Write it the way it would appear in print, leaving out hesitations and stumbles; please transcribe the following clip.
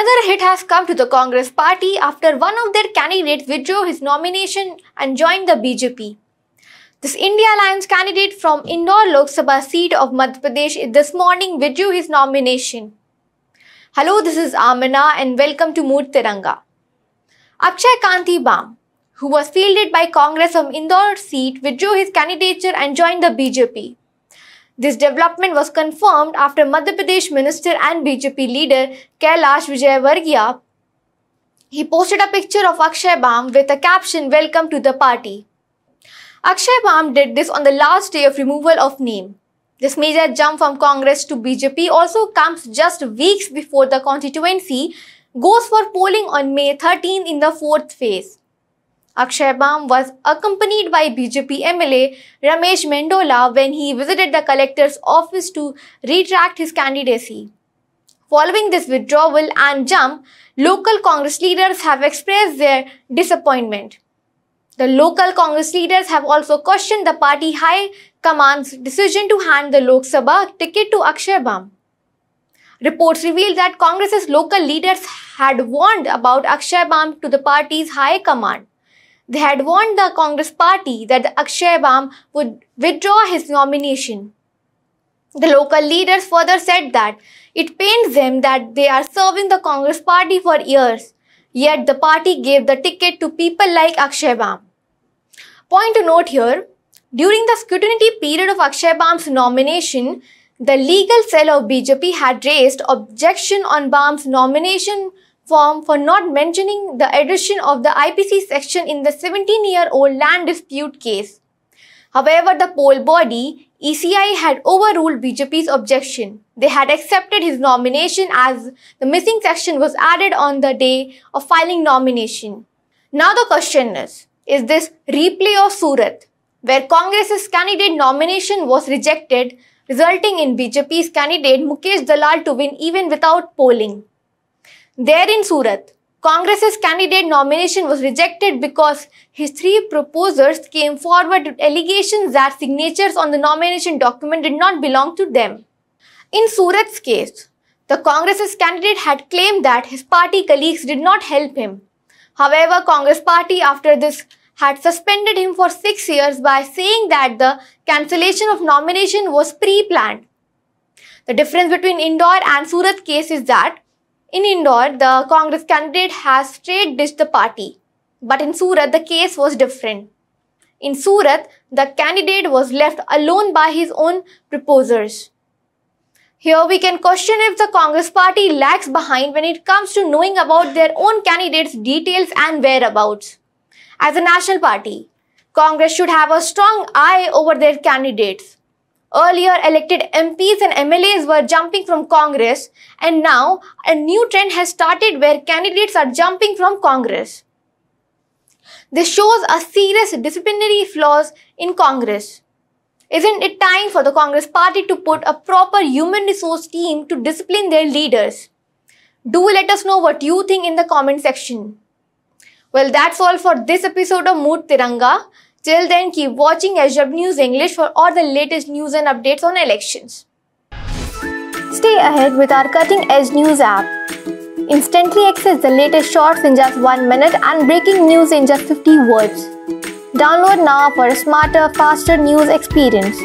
Another hit has come to the Congress party after one of their candidates withdrew his nomination and joined the BJP. This India Alliance candidate from Indore Lok Sabha seat of Madhya Pradesh this morning withdrew his nomination. Hello, this is Amina and welcome to Mood Tiranga. Akshay Kanti Bam, who was fielded by Congress from Indore seat, withdrew his candidature and joined the BJP. This development was confirmed after Madhya Pradesh Minister and BJP leader Kailash Vijayvargiya. He posted a picture of Akshay Bam with a caption, "Welcome to the party." Akshay Bam did this on the last day of removal of name. This major jump from Congress to BJP also comes just weeks before the constituency goes for polling on May 13 in the fourth phase. Akshay Bam was accompanied by BJP MLA Ramesh Mendola when he visited the collector's office to retract his candidacy. Following this withdrawal and jump, local Congress leaders have expressed their disappointment. The local Congress leaders have also questioned the party high command's decision to hand the Lok Sabha ticket to Akshay Bam. Reports reveal that Congress's local leaders had warned about Akshay Bam to the party's high command. They had warned the Congress party that Akshay Bam would withdraw his nomination. The local leaders further said that it pains them that they are serving the Congress party for years, yet the party gave the ticket to people like Akshay Bam. Point to note here, during the scrutiny period of Akshay Bam's nomination, the legal cell of BJP had raised objection on Bam's nomination form for not mentioning the addition of the IPC section in the 17-year-old land dispute case. However, the poll body, ECI, had overruled BJP's objection. They had accepted his nomination as the missing section was added on the day of filing nomination. Now the question is this replay of Surat, where Congress's candidate nomination was rejected, resulting in BJP's candidate Mukesh Dalal to win even without polling. There in Surat, Congress's candidate nomination was rejected because his three proposers came forward with allegations that signatures on the nomination document did not belong to them. In Surat's case, the Congress's candidate had claimed that his party colleagues did not help him. However, Congress party after this had suspended him for 6 years by saying that the cancellation of nomination was pre-planned. The difference between Indore and Surat case is that in Indore, the Congress candidate has straight dished the party, but in Surat, the case was different. In Surat, the candidate was left alone by his own proposers. Here we can question if the Congress party lags behind when it comes to knowing about their own candidates' details and whereabouts. As a national party, Congress should have a strong eye over their candidates. Earlier, elected MPs and MLAs were jumping from Congress, and now a new trend has started where candidates are jumping from Congress. This shows a serious disciplinary flaws in Congress. Isn't it time for the Congress party to put a proper human resource team to discipline their leaders? Do let us know what you think in the comment section. Well, that's all for this episode of Mood Tiranga. Till then, keep watching HW News English for all the latest news and updates on elections. Stay ahead with our cutting-edge news app. Instantly access the latest shorts in just 1 minute and breaking news in just 50 words. Download now for a smarter, faster news experience.